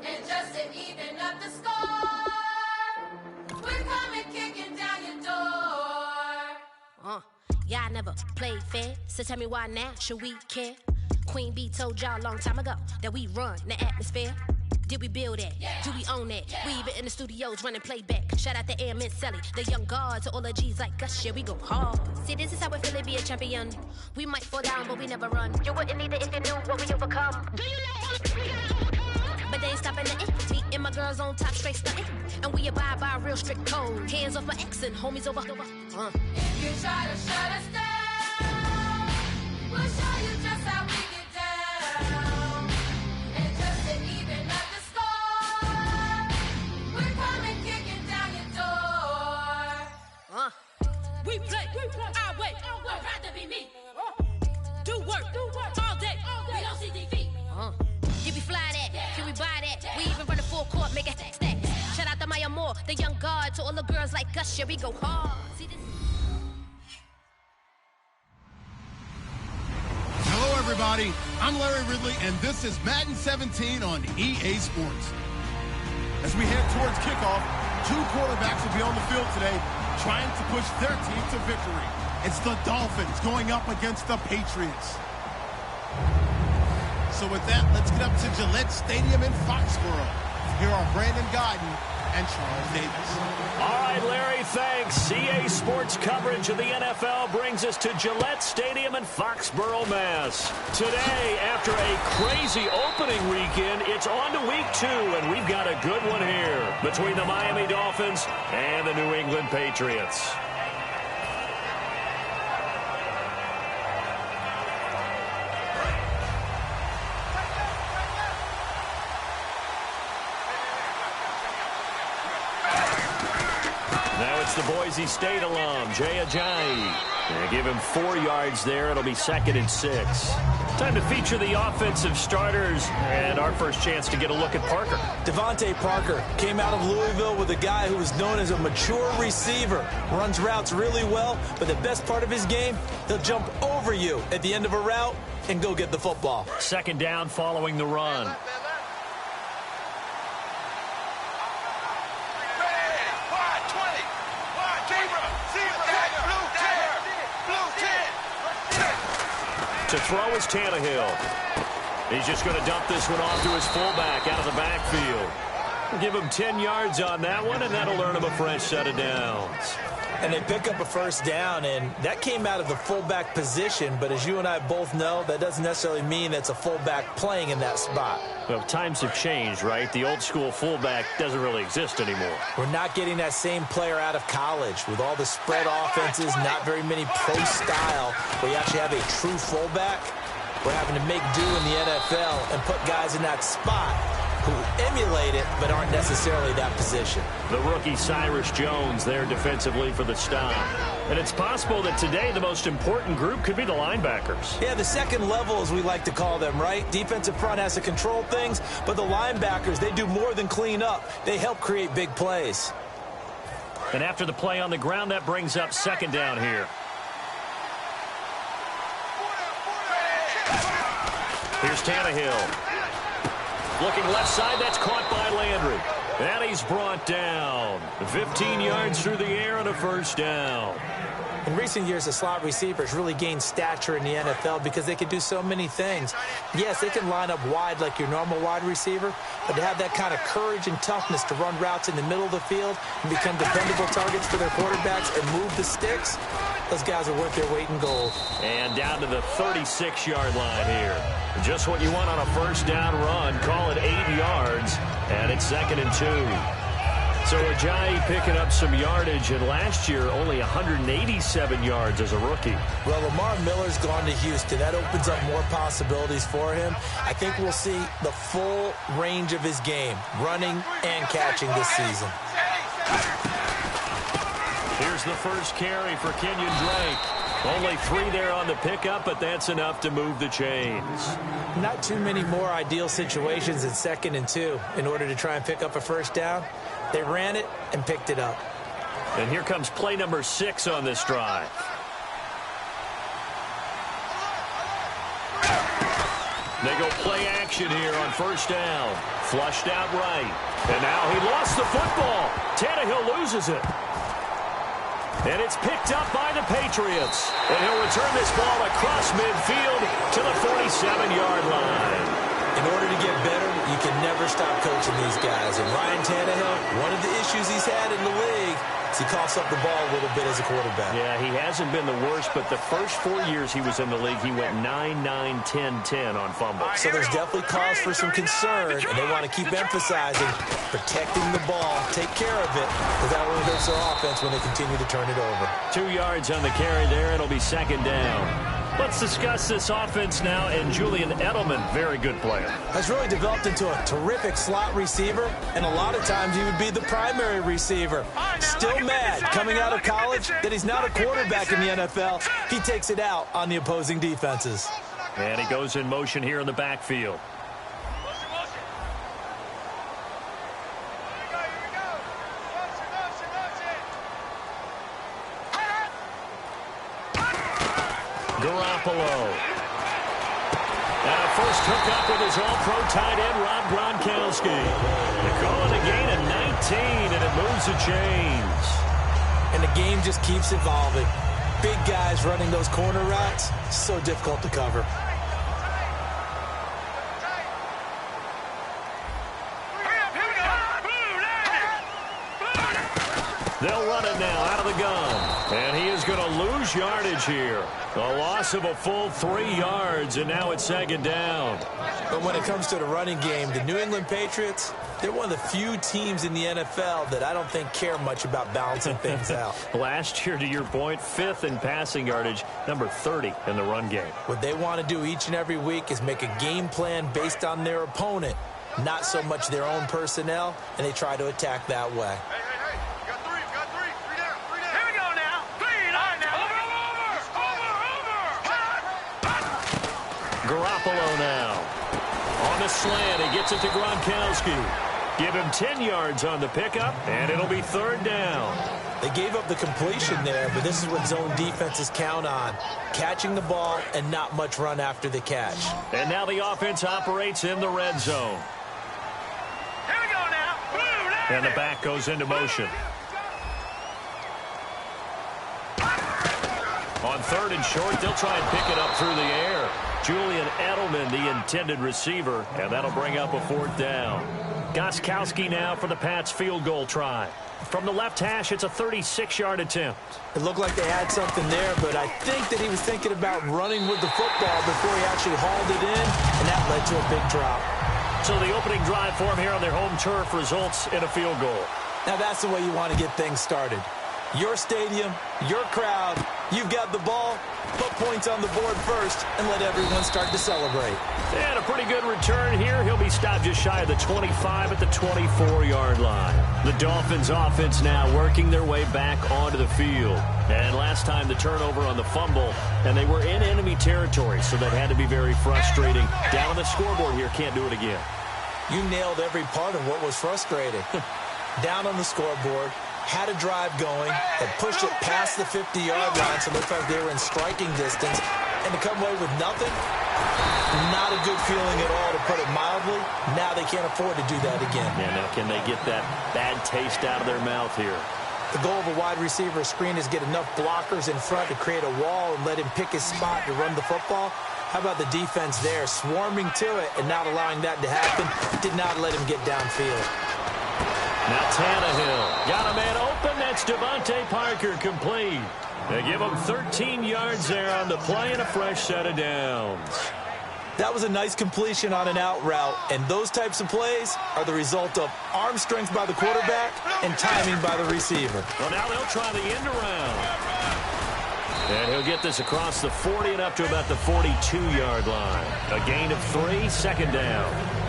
And just to even up the score, we're coming kicking down your door. Y'all never played fair, so tell me why now should we care? Queen Bee told y'all a long time ago that we run the atmosphere. Did we build that? Yeah. Do we own that? Yeah. We even in the studios running playback. Shout out to Airman Sally, the young guards, to all the G's like us. Yeah, we go hard. See, this is how it feel to be a champion. We might fall down, but we never run. You wouldn't need it if you knew what we overcome. Do you know all we gotta overcome? But they ain't stopping nothing. Me and my girls on top, straight stunting. And we abide by a real strict code. Hands off my ex and homies over. If you try to shut us down, we'll show you just how we get down. And just to even up the score, we're coming kicking down your door. We play our way. I'd rather be me. Do work all day. We don't see defeat. Did we fly that? Can we buy that? We even run the full court, make it stack. Shout out to Maya Moore, the young guard, to all the girls like us. Yeah, we go hard. See this? Hello, everybody. I'm Larry Ridley, and this is Madden 17 on EA Sports. As we head towards kickoff, two quarterbacks will be on the field today trying to push their team to victory. It's the Dolphins going up against the Patriots. So with that, let's get up to Gillette Stadium in Foxborough. Here are Brandon Godden and Charles Davis. All right, Larry, thanks. EA Sports coverage of the NFL brings us to Gillette Stadium in Foxborough, Mass. Today, after a crazy opening weekend, it's on to week 2, and we've got a good one here between the Miami Dolphins and the New England Patriots. It's the Boise State alum, Jay Ajayi. Give him 4 yards there. It'll be 2nd and 6. Time to feature the offensive starters and our first chance to get a look at Parker. Devontae Parker came out of Louisville with a guy who was known as a mature receiver. Runs routes really well, but the best part of his game, he'll jump over you at the end of a route and go get the football. 2nd down following the run. To throw is Tannehill. He's just going to dump this one off to his fullback out of the backfield. Give him 10 yards on that one, and that'll earn him a fresh set of downs. And they pick up a first down, and that came out of the fullback position. But as you and I both know, that doesn't necessarily mean that's a fullback playing in that spot. Well, times have changed, right? The old school fullback doesn't really exist anymore. We're not getting that same player out of college with all the spread offenses, not very many pro style, where you actually have a true fullback. We're having to make do in the NFL and put guys in that spot who emulate it but aren't necessarily that position. The rookie Cyrus Jones there defensively for the stop. And it's possible that today the most important group could be the linebackers. Yeah, the second level, as we like to call them, right? Defensive front has to control things, but the linebackers, they do more than clean up. They help create big plays. And after the play on the ground, that brings up 2nd down here. Here's Tannehill. Looking left side, that's caught by Landry. And he's brought down. 15 yards through the air and a first down. In recent years, the slot receivers really gained stature in the NFL because they can do so many things. Yes, they can line up wide like your normal wide receiver, but to have that kind of courage and toughness to run routes in the middle of the field and become dependable targets for their quarterbacks and move the sticks, those guys are worth their weight in gold. And down to the 36-yard line here. Just what you want on a first down run. Call it 8 yards, and it's 2nd and 2. So Ajayi picking up some yardage, and last year only 187 yards as a rookie. Well, Lamar Miller's gone to Houston. That opens up more possibilities for him. I think we'll see the full range of his game, running and catching this season. Here's the first carry for Kenyon Drake. Only 3 there on the pickup, but that's enough to move the chains. Not too many more ideal situations in 2nd and 2 in order to try and pick up a first down. They ran it and picked it up. And here comes play number 6 on this drive. They go play action here on first down. Flushed out right. And now he lost the football. Tannehill loses it. And it's picked up by the Patriots. And he'll return this ball across midfield to the 47-yard line. In order to get better, you can never stop coaching these guys. And Ryan Tannehill, one of the issues he's had in the league is he coughs up the ball a little bit as a quarterback. Yeah, he hasn't been the worst, but the first 4 years he was in the league, he went 9, 9, 10, 10 on fumbles. So there's definitely cause for some concern, and they want to keep emphasizing protecting the ball, take care of it, because that really hurts their offense when they continue to turn it over. 2 yards on the carry there. It'll be second down. Let's discuss this offense now, and Julian Edelman, very good player. Has really developed into a terrific slot receiver, and a lot of times he would be the primary receiver. Still mad coming out of college that he's not a quarterback in the NFL. He takes it out on the opposing defenses. And he goes in motion here in the backfield. Garoppolo. And a first hookup with his all-pro tight end, Rob Gronkowski. They're calling a gain of 19, and it moves the chains. And the game just keeps evolving. Big guys running those corner routes, so difficult to cover. They'll run it now out of the gun. And he is going to lose yardage here. A loss of a full 3 yards, and now it's second down. But when it comes to the running game, the New England Patriots, they're one of the few teams in the NFL that I don't think care much about balancing things out. Last year, to your point, 5th in passing yardage, number 30 in the run game. What they want to do each and every week is make a game plan based on their opponent, not so much their own personnel, and they try to attack that way. Garoppolo now. On the slant, he gets it to Gronkowski. Give him 10 yards on the pickup, and it'll be third down. They gave up the completion there, but this is what zone defenses count on. Catching the ball and not much run after the catch. And now the offense operates in the red zone. Here we go now. And the back goes into motion. On third and short, they'll try and pick it up through the air. Julian Edelman, the intended receiver, and that'll bring up a fourth down. Gostkowski now for the Pats field goal try. From the left hash, it's a 36-yard attempt. It looked like they had something there, but I think that he was thinking about running with the football before he actually hauled it in, and that led to a big drop. So the opening drive for him here on their home turf results in a field goal. Now that's the way you want to get things started. Your stadium, your crowd, you've got the ball, put points on the board first, and let everyone start to celebrate. And a pretty good return here. He'll be stopped just shy of the 25 at the 24-yard line. The Dolphins offense now working their way back onto the field. And last time the turnover on the fumble, and they were in enemy territory, so that had to be very frustrating. Down on the scoreboard here, can't do it again. You nailed every part of what was frustrating. Down on the scoreboard, had a drive going, had pushed it past the 50-yard line, so it looked like they were in striking distance, and to come away with nothing, not a good feeling at all, to put it mildly. Now they can't afford to do that again. Yeah, now can they get that bad taste out of their mouth here? The goal of a wide receiver screen is get enough blockers in front to create a wall and let him pick his spot to run the football. How about the defense there, swarming to it and not allowing that to happen? Did not let him get downfield. Now Tannehill got a man open. That's Devontae Parker, complete. They give him 13 yards there on the play and a fresh set of downs. That was a nice completion on an out route, and those types of plays are the result of arm strength by the quarterback and timing by the receiver. Well, now they'll try the end around. And he'll get this across the 40 and up to about the 42-yard line. A gain of 3, second down.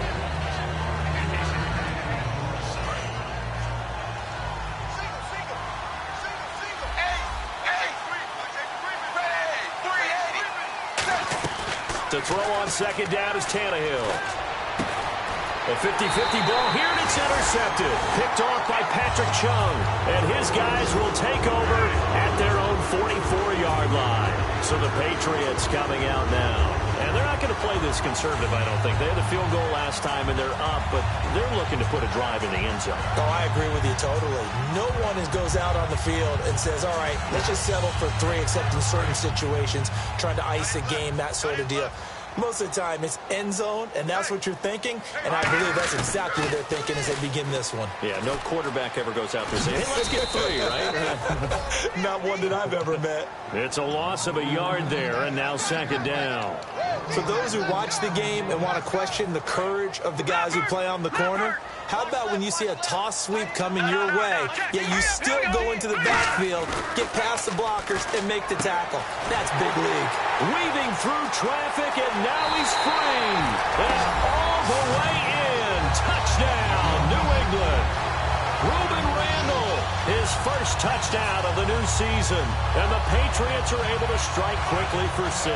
To throw on second down is Tannehill. A 50-50 ball here, and it's intercepted. Picked off by Patrick Chung. And his guys will take over at their own 44-yard line. So the Patriots coming out now. And they're not going to play this conservative, I don't think. They had a field goal last time, and they're up, but they're looking to put a drive in the end zone. Oh, I agree with you totally. No one goes out on the field and says, all right, let's just settle for 3, except in certain situations, trying to ice a game, that sort of deal. Most of the time, it's end zone, and that's what you're thinking, and I believe that's exactly what they're thinking as they begin this one. Yeah, no quarterback ever goes out there saying, hey, let's get 3, right? Not one that I've ever met. It's a loss of a yard there, and now second down. For those who watch the game and want to question the courage of the guys who play on the corner, how about when you see a toss sweep coming your way, yet you still go into the backfield, get past the blockers, and make the tackle? That's big league. Weaving through traffic, and now he's free. And all the way in. Touchdown, New England. Reuben Randall, his first touchdown of the new season. And the Patriots are able to strike quickly for 6.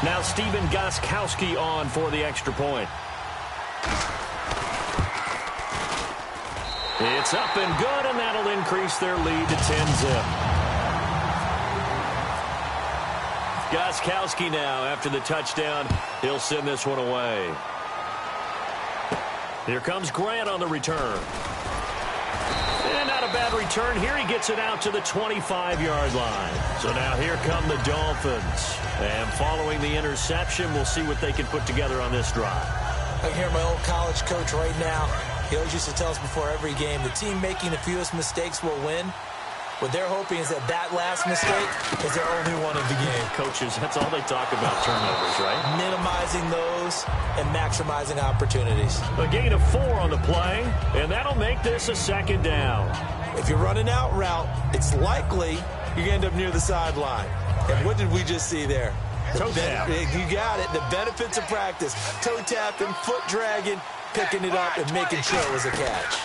Now Stephen Gostkowski on for the extra point. It's up and good, and that'll increase their lead to 10-zip. Gostkowski now, after the touchdown, he'll send this one away. Here comes Grant on the return. And not a bad return here. He gets it out to the 25-yard line. So now here come the Dolphins. And following the interception, we'll see what they can put together on this drive. I hear my old college coach right now. He always used to tell us before every game, the team making the fewest mistakes will win. What they're hoping is that last mistake is their only one of the game. Coaches, that's all they talk about, turnovers, right? Minimizing those and maximizing opportunities. A gain of 4 on the play, and that'll make this a second down. If you're running out route, it's likely you're going to end up near the sideline. And what did we just see there? Toe tap. You got it. The benefits of practice. Toe tapping, foot dragging, picking it up, and making sure it was a catch.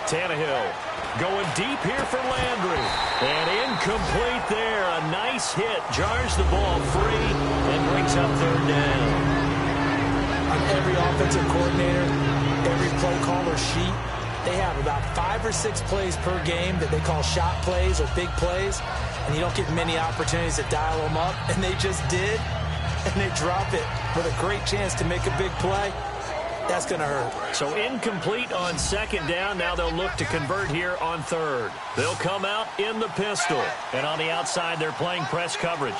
Tannehill going deep here for Landry. And incomplete there. A nice hit. Jars the ball free and brings up 3rd down. On every offensive coordinator, every play caller sheet, they have about 5 or 6 plays per game that they call shot plays or big plays. And you don't get many opportunities to dial them up. And they just did. And they drop it with a great chance to make a big play. That's going to hurt. So incomplete on second down. Now they'll look to convert here on 3rd. They'll come out in the pistol. And on the outside, they're playing press coverage.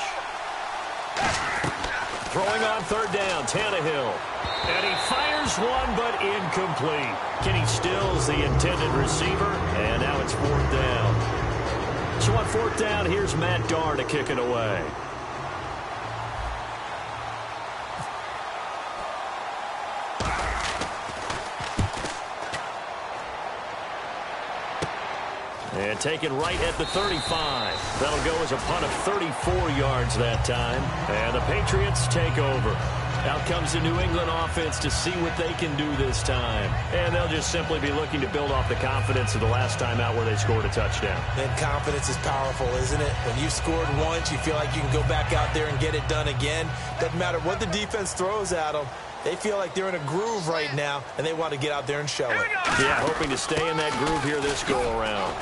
Throwing on 3rd down, Tannehill. And he fires one, but incomplete. Kenny Stills, the intended receiver. And now it's 4th down. So on 4th down, here's Matt Darr to kick it away. And taken right at the 35. That'll go as a punt of 34 yards that time. And the Patriots take over. Out comes the New England offense to see what they can do this time. And they'll just simply be looking to build off the confidence of the last time out where they scored a touchdown. Then confidence is powerful, isn't it? When you've scored once, you feel like you can go back out there and get it done again. Doesn't matter what the defense throws at them. They feel like they're in a groove right now, and they want to get out there and show it. Yeah, hoping to stay in that groove here this go-around.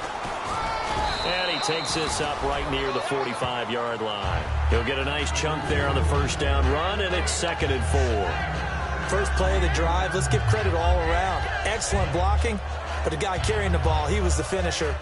And he takes this up right near the 45-yard line. He'll get a nice chunk there on the 1st down run, and it's 2nd and 4. First play of the drive, let's give credit all around. Excellent blocking, but the guy carrying the ball, he was the finisher.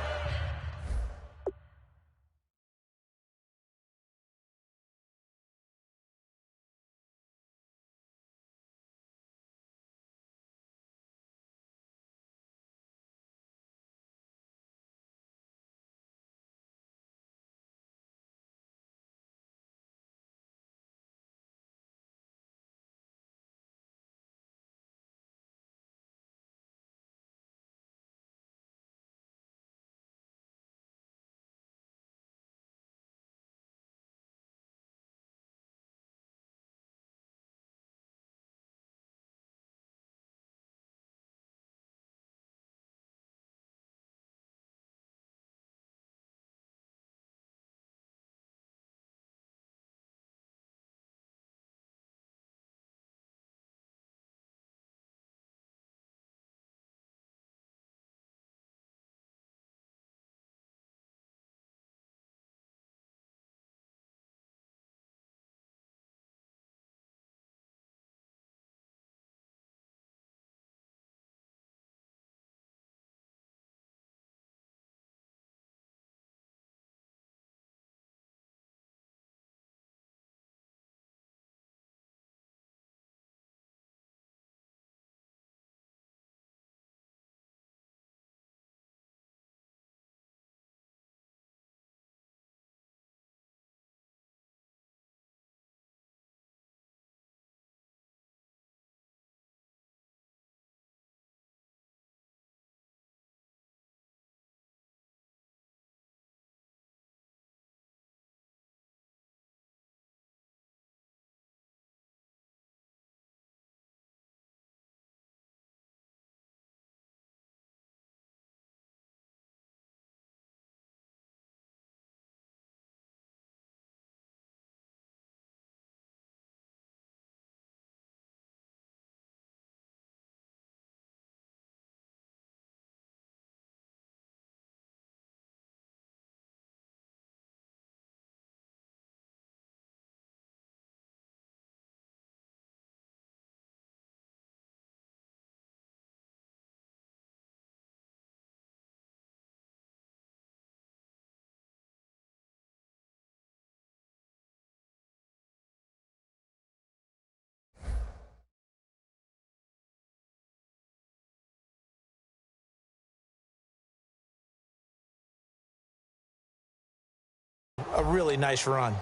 a really nice run.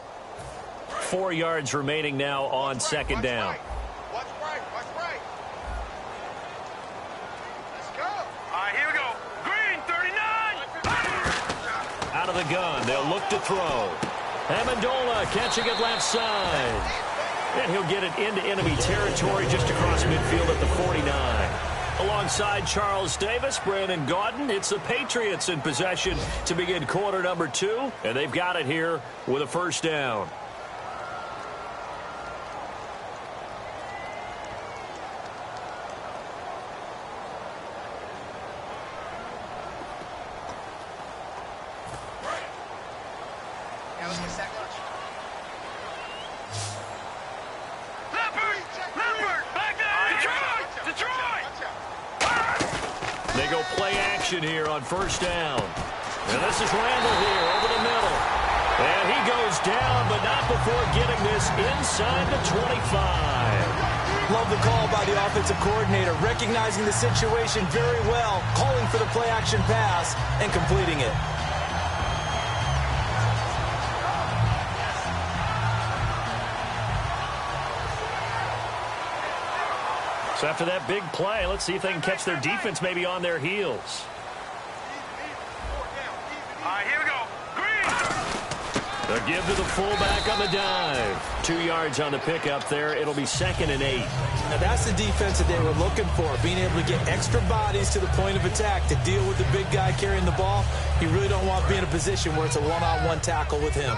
4 yards remaining now on second down. Watch right. Let's go. All right, here we go. Green, 39. Out of the gun. They'll look to throw. Amendola catching it left side. And he'll get it into enemy territory just across midfield at the 49. Alongside Charles Davis, Brandon Gaudin, it's the Patriots in possession to begin quarter number 2. And they've got it here with a first down. They go play action here on first down. And this is Randall here over the middle. And he goes down, but not before getting this inside the 25. Love the call by the offensive coordinator, recognizing the situation very well, calling for the play action pass and completing it. So after that big play, let's see if they can catch their defense maybe on their heels. All right, here we go. Green. The give to the fullback on the dive. 2 yards on the pickup there. It'll be 2nd and 8. Now that's the defense that they were looking for, being able to get extra bodies to the point of attack to deal with the big guy carrying the ball. You really don't want to be in a position where it's a one-on-one tackle with him.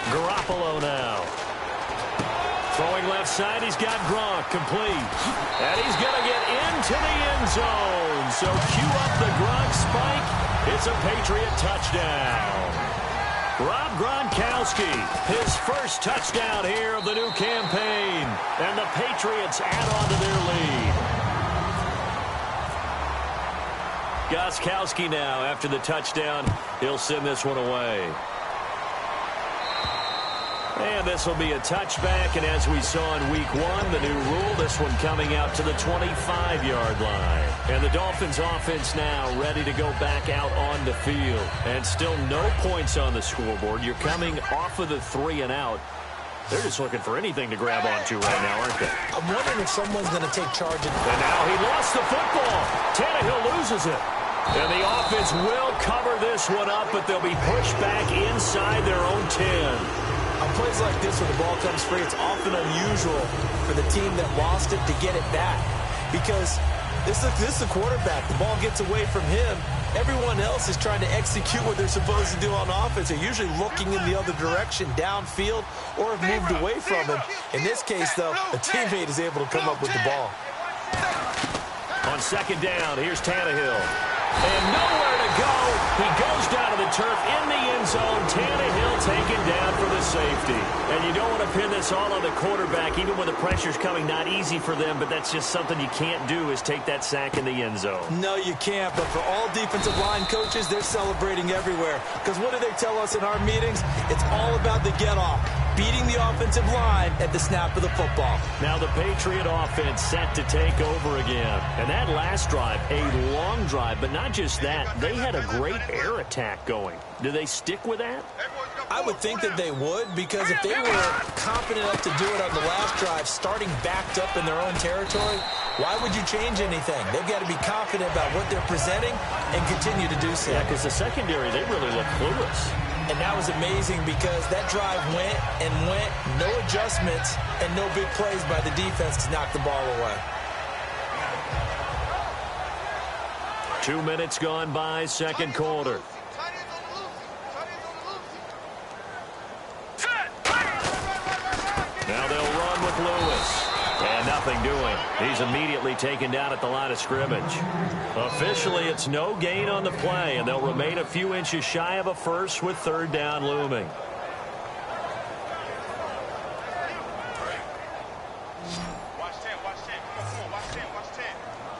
Garoppolo now. Throwing left side, he's got Gronk complete. And he's going to get into the end zone. So cue up the Gronk spike. It's a Patriot touchdown. Rob Gronkowski, his first touchdown here of the new campaign. And the Patriots add on to their lead. Gostkowski now, after the touchdown, he'll send this one away. And this will be a touchback, and as we saw in week 1, the new rule, this one coming out to the 25-yard line. And the Dolphins offense now ready to go back out on the field. And still no points on the scoreboard. You're coming off of the 3 and out. They're just looking for anything to grab onto right now, aren't they? I'm wondering if someone's going to take charge of And now he lost the football. Tannehill loses it. And the offense will cover this one up, but they'll be pushed back inside their own 10. On plays like this, when the ball comes free, it's often unusual for the team that lost it to get it back. Because this is the quarterback. The ball gets away from him. Everyone else is trying to execute what they're supposed to do on offense. They're usually looking in the other direction, downfield, or have moved away from him. In this case, though, a teammate is able to come up with the ball. On second down, here's Tannehill. And nowhere to go. He goes down to the turf in the end zone. Tannehill taken down for the safety. And you don't want to pin this all on the quarterback, even when the pressure's coming. Not easy for them, but that's just something you can't do, is take that sack in the end zone. No, you can't. But for all defensive line coaches, they're celebrating everywhere. Because what do they tell us in our meetings? It's all about the get-off. Beating the offensive line at the snap of the football. Now the Patriot offense set to take over again. And that last drive, a long drive, but not just that. They had a great air attack going. Do they stick with that? I would think that they would, because if they were confident enough to do it on the last drive, starting backed up in their own territory, why would you change anything? They've got to be confident about what they're presenting and continue to do so. Yeah, because the secondary, they really look clueless. And that was amazing because that drive went and went, no adjustments, and no big plays by the defense to knock the ball away. 2 minutes gone by, second quarter. Now they'll run with Lewis. And nothing doing. He's immediately taken down at the line of scrimmage. Officially, it's no gain on the play, and they'll remain a few inches shy of a first with third down looming.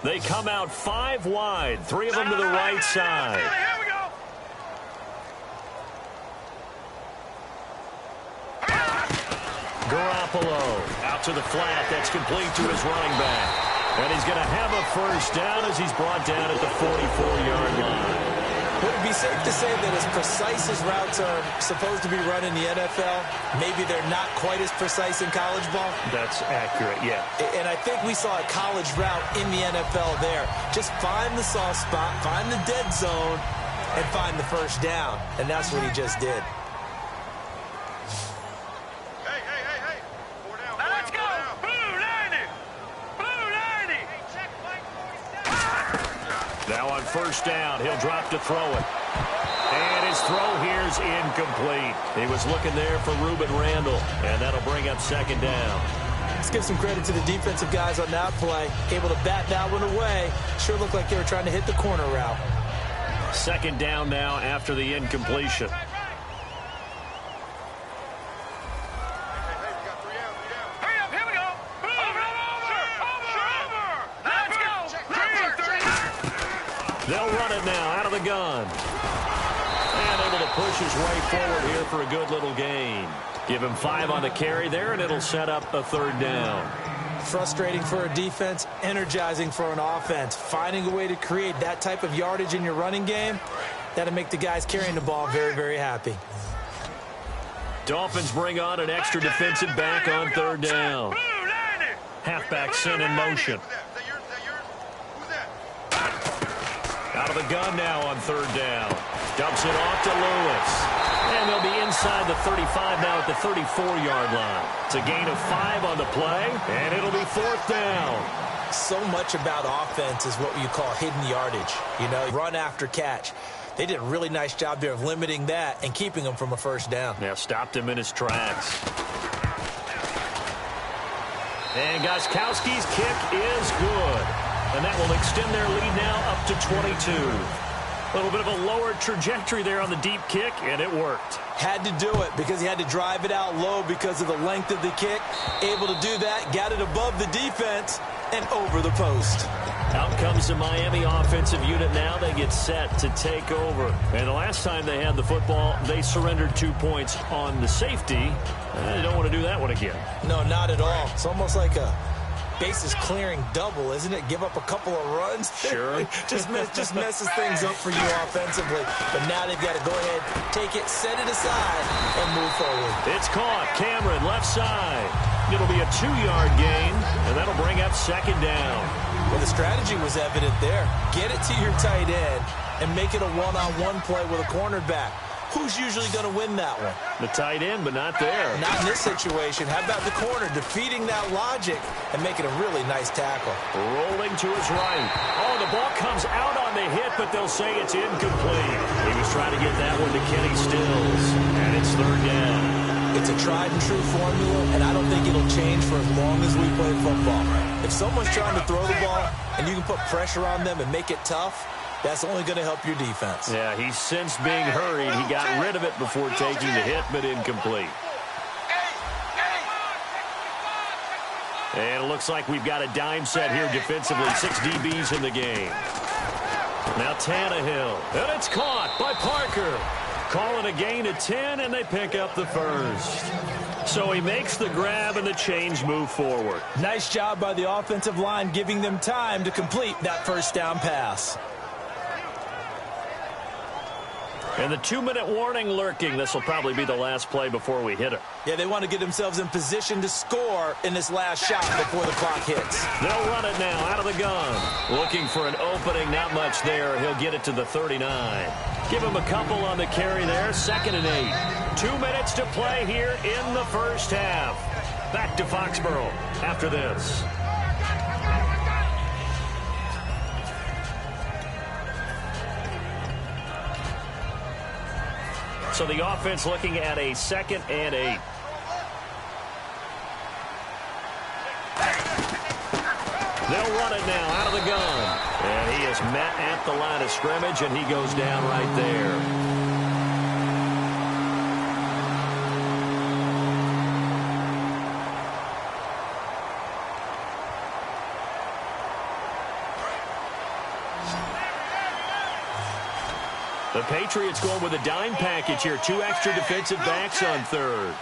They come out 5 wide, 3 of them to the right side. Garoppolo out to the flat. That's complete to his running back. And he's going to have a first down as he's brought down at the 44-yard line. Would it be safe to say that as precise as routes are supposed to be run in the NFL, maybe they're not quite as precise in college ball? That's accurate, yeah. And I think we saw a college route in the NFL there. Just find the soft spot, find the dead zone, and find the first down. And that's what he just did. Hey. 4 down. Now let's go. Blue 90. Blue 90. Now on first down, he'll drop to throw it. And his throw here's incomplete. He was looking there for Reuben Randall, and that'll bring up second down. Let's give some credit to the defensive guys on that play. Able to bat that one away. Sure looked like they were trying to hit the corner route. Second down now after the incompletion. Hey, we got 3 down. Hurry up, here we go. Over. Let's go. They'll run it now out of the gun. And able to push his way forward here for a good little gain. Give him 5 on the carry there, and it'll set up a third down. Frustrating for a defense, energizing for an offense. Finding a way to create that type of yardage in your running game, that'll make the guys carrying the ball very, very happy. Dolphins bring on an extra defensive back on third down. Blue 90. Halfback sent in motion. Is that yours? Who's that? Out of the gun now on third down. Dumps it off to Lewis. And they'll be inside the 35 now at the 34-yard line. It's a gain of 5 on the play, and it'll be fourth down. So much about offense is what you call hidden yardage. You know, run after catch. They did a really nice job there of limiting that and keeping him from a first down. Now stopped him in his tracks. And Gostkowski's kick is good. And that will extend their lead now up to 22. A little bit of a lower trajectory there on the deep kick, and it worked. Had to do it because he had to drive it out low because of the length of the kick. Able to do that, got it above the defense and over the post. Out comes the Miami offensive unit now. They get set to take over. And the last time they had the football, they surrendered 2 points on the safety. They don't want to do that one again. No, not at all. It's almost like a bases clearing double, isn't it? Give up a couple of runs. Sure. just messes things up for you offensively. But now they've got to go ahead, take it, set it aside, and move forward. It's caught. Cameron, left side. It'll be a 2-yard gain, and that'll bring up second down. Well, the strategy was evident there. Get it to your tight end and make it a one-on-one play with a cornerback. Who's usually going to win that one? The tight end, but not there. Not in this situation. How about the corner defeating that logic and making a really nice tackle? Rolling to his right. Oh, the ball comes out on the hit, but they'll say it's incomplete. He was trying to get that one to Kenny Stills, and it's third down. It's a tried-and-true formula, and I don't think it'll change for as long as we play football. If someone's trying to throw the ball and you can put pressure on them and make it tough, that's only going to help your defense. Yeah, he's since being hurried. He got rid of it before taking the hit, but incomplete. And it looks like we've got a dime set here defensively. 6 DBs in the game. Now Tannehill. And it's caught by Parker. Calling a gain of 10, and they pick up the first. So he makes the grab, and the chains move forward. Nice job by the offensive line giving them time to complete that first down pass. And the 2-minute warning lurking. This will probably be the last play before we hit it. Yeah, they want to get themselves in position to score in this last shot before the clock hits. They'll run it now out of the gun. Looking for an opening, not much there. He'll get it to the 39. Give him a couple on the carry there. 2nd and 8. 2 minutes to play here in the first half. Back to Foxborough after this. So the offense looking at a 2nd and 8. They'll run it now out of the gun. And he is met at the line of scrimmage, and he goes down right there. The Patriots going with a dime package here. 2 extra defensive backs on third.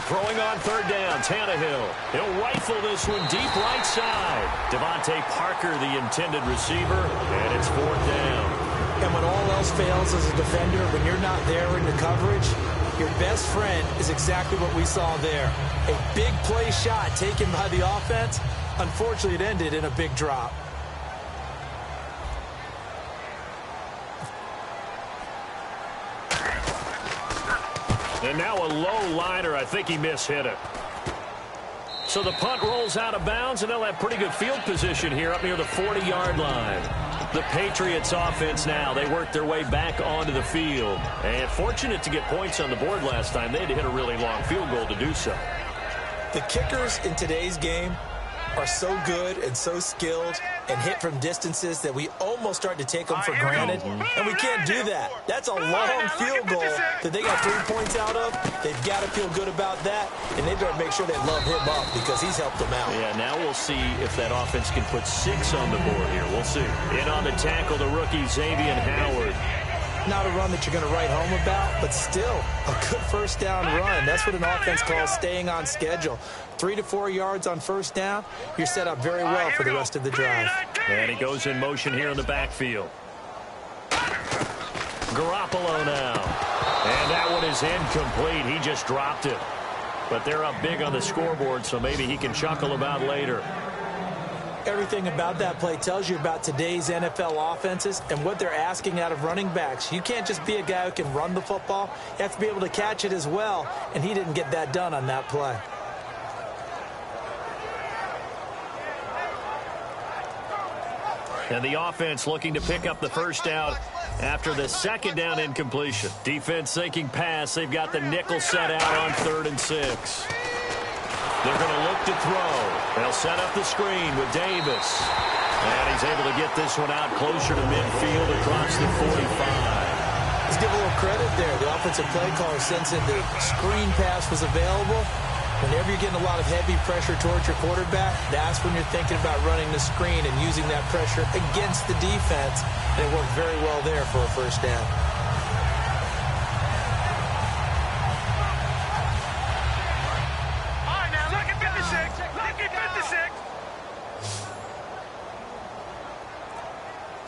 Throwing on third down, Tannehill. He'll rifle this one deep right side. Devontae Parker, the intended receiver, and it's fourth down. And when all else fails as a defender, when you're not there in the coverage, your best friend is exactly what we saw there. A big play shot taken by the offense. Unfortunately, it ended in a big drop. And now a low liner. I think he mishit it. So the punt rolls out of bounds, and they'll have pretty good field position here up near the 40-yard line. The Patriots offense now, they worked their way back onto the field. And fortunate to get points on the board last time. They had to hit a really long field goal to do so. The kickers in today's game are so good and so skilled and hit from distances that we almost start to take them for granted. And we can't do that. That's a long field goal that they got 3 points out of. They've got to feel good about that, and they better make sure they love him up because he's helped them out. Yeah, now we'll see if that offense can put 6 on the board here. We'll see. In on the tackle, the rookie Xavier Howard. Not a run that you're going to write home about, but still a good first down run. That's what an offense calls staying on schedule. 3 to 4 yards on first down, you're set up very well for the rest of the drive. And he goes in motion here in the backfield. Garoppolo now. And that one is incomplete. He just dropped it. But they're up big on the scoreboard, so maybe he can chuckle about later. Everything about that play tells you about today's NFL offenses and what they're asking out of running backs. You can't just be a guy who can run the football. You have to be able to catch it as well, and he didn't get that done on that play. And the offense looking to pick up the first down after the second down incompletion. Defense thinking pass. They've got the nickel set out on 3rd and 6. They're going to look to throw. They'll set up the screen with Davis. And he's able to get this one out closer to midfield across the 45. Let's give a little credit there. The offensive play caller sensing the screen pass was available. Whenever you're getting a lot of heavy pressure towards your quarterback, that's when you're thinking about running the screen and using that pressure against the defense. And it worked very well there for a first down.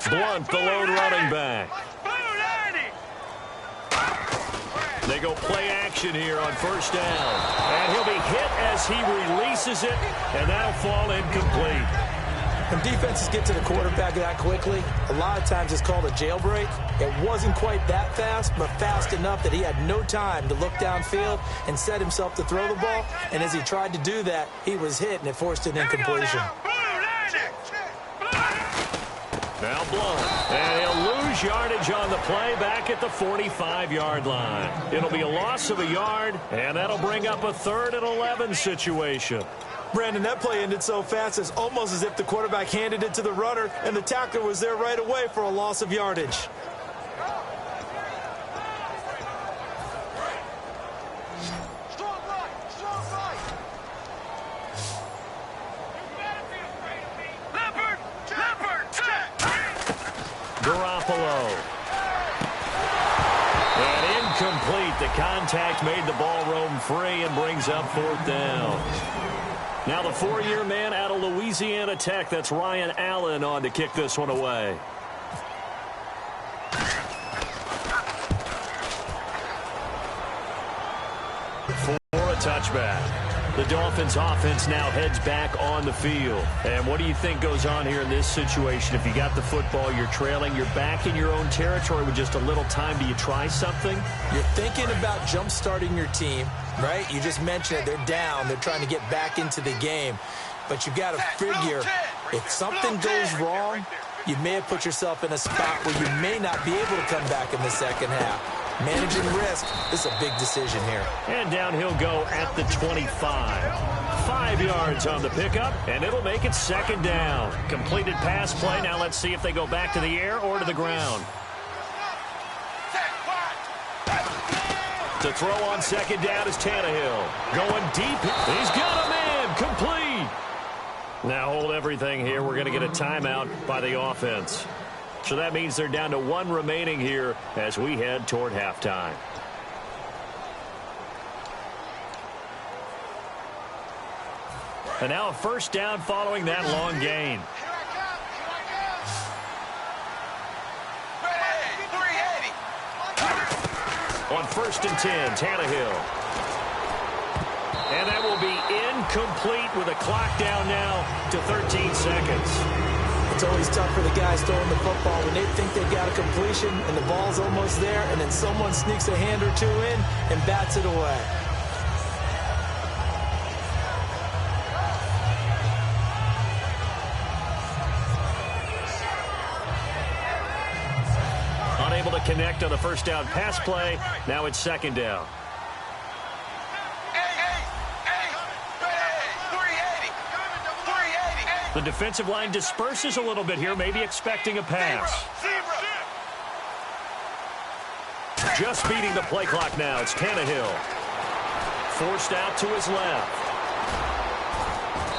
Blunt, the lone running back. They go play action here on first down. And he'll be hit as he releases it, and that'll fall incomplete. When defenses get to the quarterback that quickly, a lot of times it's called a jailbreak. It wasn't quite that fast, but fast enough that he had no time to look downfield and set himself to throw the ball. And as he tried to do that, he was hit, and it forced an incompletion. Now Blunt, and he'll lose yardage on the play back at the 45-yard line. It'll be a loss of a yard, and that'll bring up a 3rd and 11 situation. Brandon, that play ended so fast, it's almost as if the quarterback handed it to the runner, and the tackler was there right away for a loss of yardage. Garoppolo. And incomplete. The contact made the ball roam free and brings up 4th down. Now the 4-year man out of Louisiana Tech, that's Ryan Allen, on to kick this one away. For a touchback. The Dolphins offense now heads back on the field. And what do you think goes on here in this situation? If you got the football, you're trailing, you're back in your own territory with just a little time. Do you try something? You're thinking about jump-starting your team, right? You just mentioned it. They're down. They're trying to get back into the game. But you've got to figure if something goes wrong, you may have put yourself in a spot where you may not be able to come back in the second half. Managing risk is a big decision here. And down he'll go at the 25. 5 yards on the pickup, and it'll make it 2nd down. Completed pass play. Now let's see if they go back to the air or to the ground. To throw on 2nd down is Tannehill. Going deep. He's got a man. Complete. Now hold everything here. We're going to get a timeout by the offense. So that means they're down to 1 remaining here as we head toward halftime. And now a first down following that long gain. On 1st and 10, Tannehill. And that will be incomplete with a clock down now to 13 seconds. It's always tough for the guys throwing the football when they think they've got a completion and the ball's almost there, and then someone sneaks a hand or two in and bats it away. Unable to connect on the first down pass play. Now it's 2nd down. The defensive line disperses a little bit here, maybe expecting a pass. Just beating the play clock now. It's Tannehill. Forced out to his left.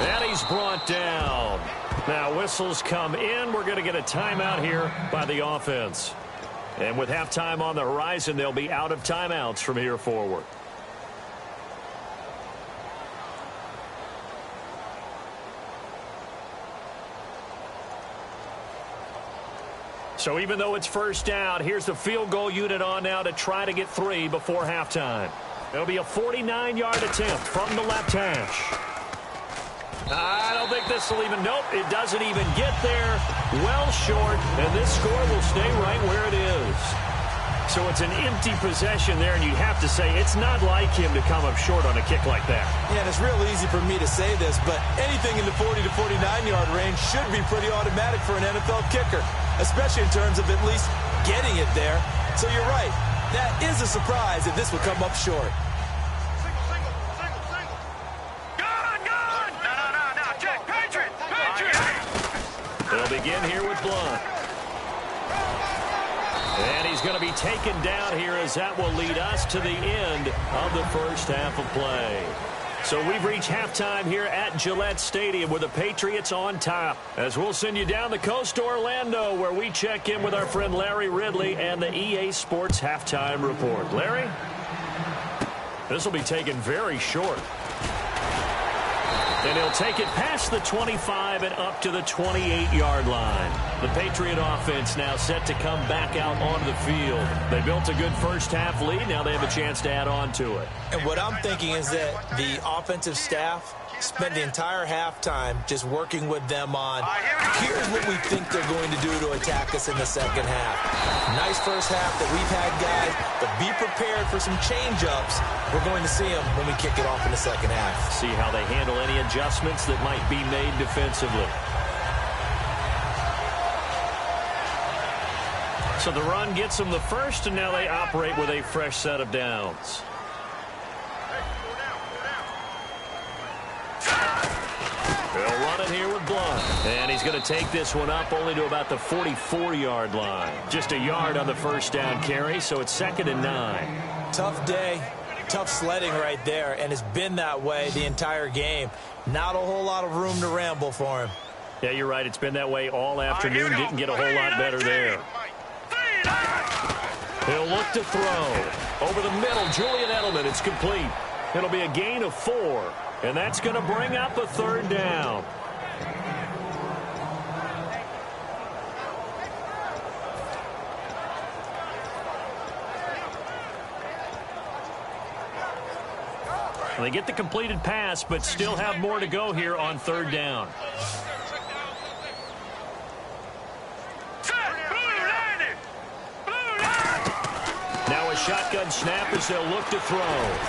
And he's brought down. Now whistles come in. We're going to get a timeout here by the offense. And with halftime on the horizon, they'll be out of timeouts from here forward. So even though it's first down, here's the field goal unit on now to try to get 3 before halftime. It'll be a 49-yard attempt from the left hash. I don't think this will even, nope, it doesn't even get there. Well short, and this score will stay right where it is. So it's an empty possession there, and you have to say it's not like him to come up short on a kick like that. Yeah, and it's real easy for me to say this, but anything in the 40 to 49-yard range should be pretty automatic for an NFL kicker, especially in terms of at least getting it there. So you're right. That is a surprise if this would come up short. They'll begin here with Blunt. And he's going to be taken down here as that will lead us to the end of the first half of play. So we've reached halftime here at Gillette Stadium with the Patriots on top. As we'll send you down the coast to Orlando where we check in with our friend Larry Ridley and the EA Sports Halftime Report. Larry? This will be taken very short. And he'll take it past the 25 and up to the 28-yard line. The Patriot offense now set to come back out onto the field. They built a good first-half lead. Now they have a chance to add on to it. And what I'm thinking is that the offensive staff spent the entire halftime just working with them on, here's what we think they're going to do to attack us in the second half. Nice first half that we've had, guys, but be prepared for some change-ups. We're going to see them when we kick it off in the second half. See how they handle any adjustments that might be made defensively. So the run gets them the first, and now they operate with a fresh set of downs. They'll run it here with Blunt. And he's going to take this one up only to about the 44-yard line. Just a yard on the first down carry, so it's 2nd and 9. Tough day, tough sledding right there, and it's been that way the entire game. Not a whole lot of room to ramble for him. Yeah, you're right. It's been that way all afternoon. Didn't get a whole lot better there. He'll look to throw. Over the middle, Julian Edelman. It's complete. It'll be a gain of 4. And that's going to bring up a 3rd down. They get the completed pass, but still have more to go here on 3rd down. Now a shotgun snap as they'll look to throw.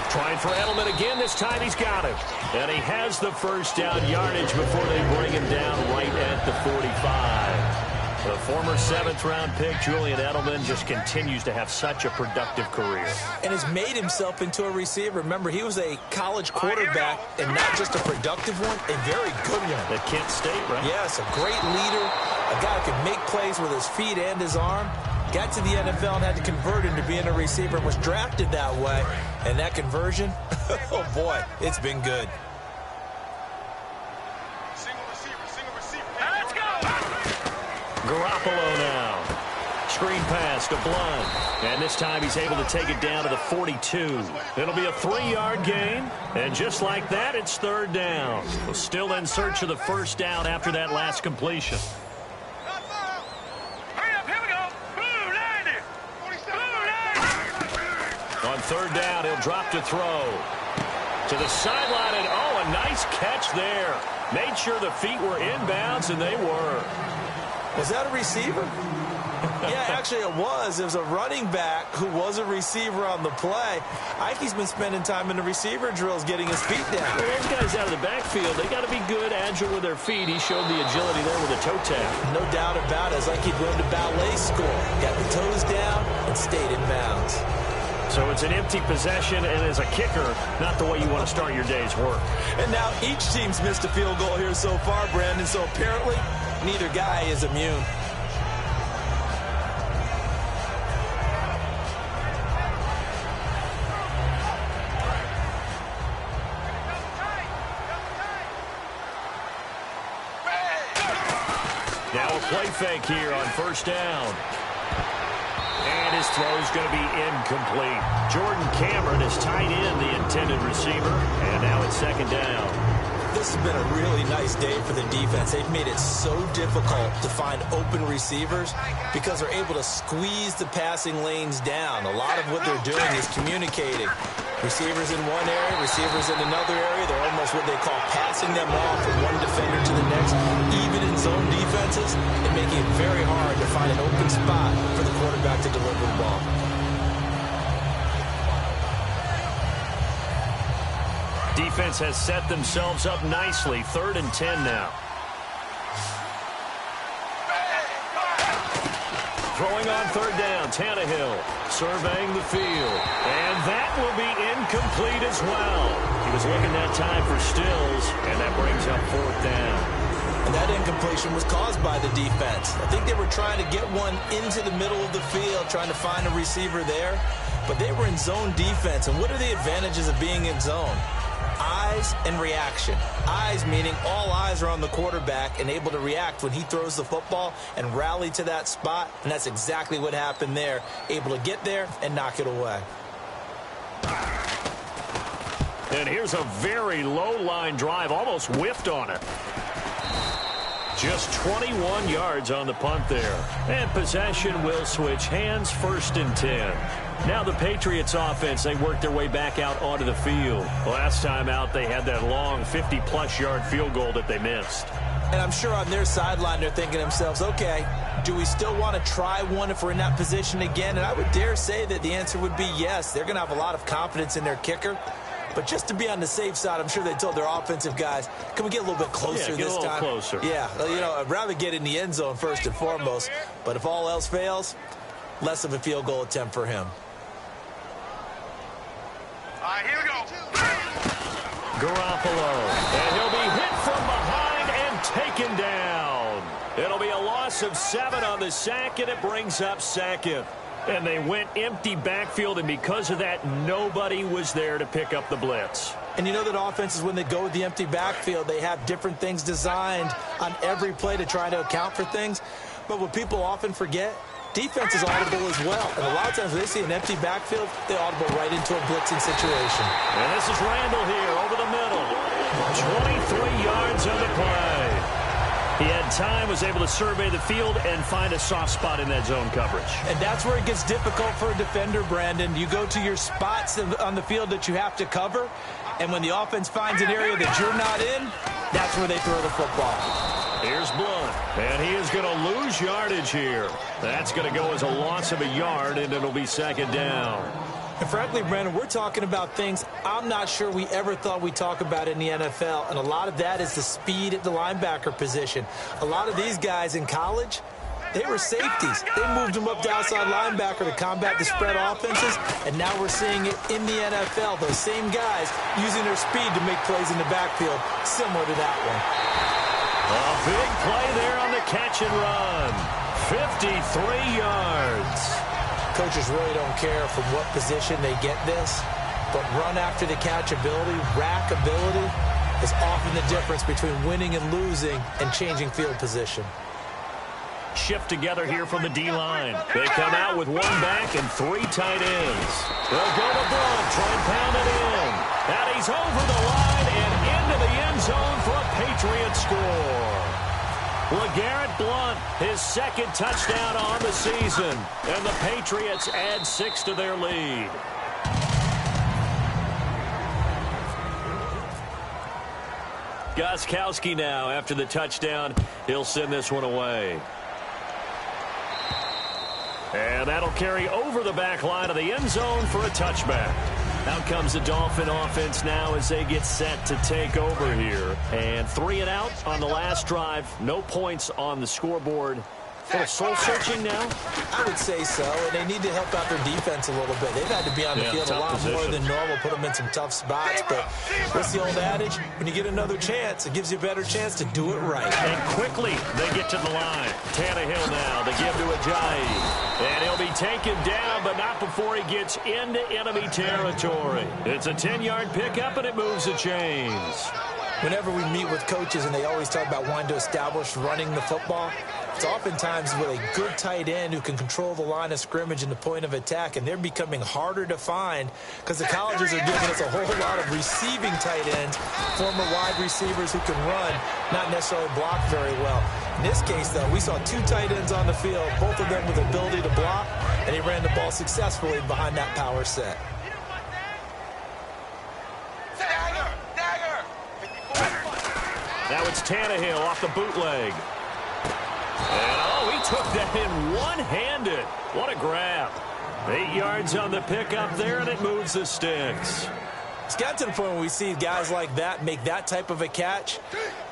Trying for Edelman again. This time he's got it. And he has the first down yardage before they bring him down right at the 45. The former 7th-round pick, Julian Edelman, just continues to have such a productive career. And has made himself into a receiver. Remember, he was a college quarterback, and not just a productive one, a very good one. At Kent State, right? Yes, a great leader, a guy who can make plays with his feet and his arm. Got to the NFL and had to convert into being a receiver and was drafted that way. And that conversion, oh boy, it's been good. Single receiver. Garoppolo now. Screen pass to Blunt. And this time he's able to take it down to the 42. It'll be a 3-yard gain. And just like that, it's third down. We're still in search of the first down after that last completion. Hurry up, here we go. Blue 90. Blue 90. On third down, he'll drop to throw. To the sideline, and a nice catch there. Made sure the feet were inbounds, and they were. Was that a receiver? Yeah, actually it was. It was a running back who was a receiver on the play. Ike's been spending time in the receiver drills getting his feet down. Well, those guys out of the backfield, they got to be good, agile with their feet. He showed the agility there with a toe tap. No doubt about it. It's like he'd run the ballet score. Got the toes down and stayed in bounds. So it's an empty possession, and as a kicker, not the way you want to start your day's work. And now each team's missed a field goal here so far, Brandon, so apparently neither guy is immune. Now a play fake here on first down. And his throw's going to be incomplete. Jordan Cameron is tied in the intended receiver, and now it's second down. This has been a really nice day for the defense. They've made it so difficult to find open receivers because they're able to squeeze the passing lanes down. A lot of what they're doing is communicating. Receivers in one area, receivers in another area. They're almost what they call passing them off from one defender to the next. Even in zone defenses, they're making it very hard to find an open spot for the quarterback to deliver the ball. Defense has set themselves up nicely. 3rd and 10 now. Throwing on third down, Tannehill surveying the field. And that will be incomplete as well. He was looking that time for Stills, and that brings up 4th down. And that incompletion was caused by the defense. I think they were trying to get one into the middle of the field, trying to find a receiver there. But they were in zone defense. And what are the advantages of being in zone? Eyes and reaction. Eyes meaning all eyes are on the quarterback and able to react when he throws the football and rally to that spot. And that's exactly what happened there. Able to get there and knock it away. And here's a very low line drive, almost whiffed on it. Just 21 yards on the punt there. And possession will switch hands, 1st and 10. Now the Patriots offense, they worked their way back out onto the field. Last time out, they had that long 50-plus yard field goal that they missed. And I'm sure on their sideline, they're thinking to themselves, okay, do we still want to try one if we're in that position again? And I would dare say that the answer would be yes. They're going to have a lot of confidence in their kicker. But just to be on the safe side, I'm sure they told their offensive guys, can we get a little bit closer this time? Closer. Yeah, you know, I'd rather get in the end zone first and foremost. But if all else fails, less of a field goal attempt for him. All right, here we go. Garoppolo. And he'll be hit from behind and taken down. It'll be a loss of 7 on the sack, and it brings up 2nd. And they went empty backfield, and because of that, nobody was there to pick up the blitz. And you know that offenses, when they go with the empty backfield, they have different things designed on every play to try to account for things. But what people often forget, defense is audible as well. And a lot of times when they see an empty backfield, they audible right into a blitzing situation. And this is Randall here over the middle. 23 yards on the play. He had time, was able to survey the field and find a soft spot in that zone coverage. And that's where it gets difficult for a defender, Brandon. You go to your spots on the field that you have to cover, and when the offense finds an area that you're not in, that's where they throw the football. Here's Blunt, and he is going to lose yardage here. That's going to go as a loss of a yard, and it'll be 2nd down. And frankly, Brandon, we're talking about things I'm not sure we ever thought we'd talk about in the NFL, and a lot of that is the speed at the linebacker position. A lot of these guys in college, they were safeties. They moved them up to outside linebacker to combat the spread offenses, and now we're seeing it in the NFL. Those same guys using their speed to make plays in the backfield, similar to that one. A big play there on the catch and run. 53 yards. Coaches really don't care from what position they get this, but run after the catch ability, rack ability, is often the difference between winning and losing and changing field position. shift together here from the D-line. They come out with one back and 3 tight ends. They'll go to Blunt, try and pound it in. And he's over the line and into the end zone for a Patriot score. LeGarrette Blunt, his 2nd touchdown on the season. And the Patriots add 6 to their lead. Gostkowski now after the touchdown. He'll send this one away. And that'll carry over the back line of the end zone for a touchback. Out comes the Dolphin offense now as they get set to take over here. And 3 and out on the last drive. No points on the scoreboard. A little soul-searching now? I would say so, and they need to help out their defense a little bit. They've had to be on the field a lot more than normal, put them in some tough spots. But what's the old adage? When you get another chance, it gives you a better chance to do it right. And quickly, they get to the line. Tannehill now, they give to Ajayi. And he'll be taken down, but not before he gets into enemy territory. It's a 10-yard pickup, and it moves the chains. Whenever we meet with coaches and they always talk about wanting to establish running the football, it's oftentimes with a good tight end who can control the line of scrimmage and the point of attack, and they're becoming harder to find because the colleges are giving us a whole lot of receiving tight ends, former wide receivers who can run, not necessarily block very well. In this case, though, we saw 2 tight ends on the field, both of them with the ability to block, and he ran the ball successfully behind that power set. Now it's Tannehill off the bootleg. And, oh, he took that in one-handed. What a grab. 8 yards on the pickup there, and it moves the sticks. It's got to the point where we see guys like that make that type of a catch.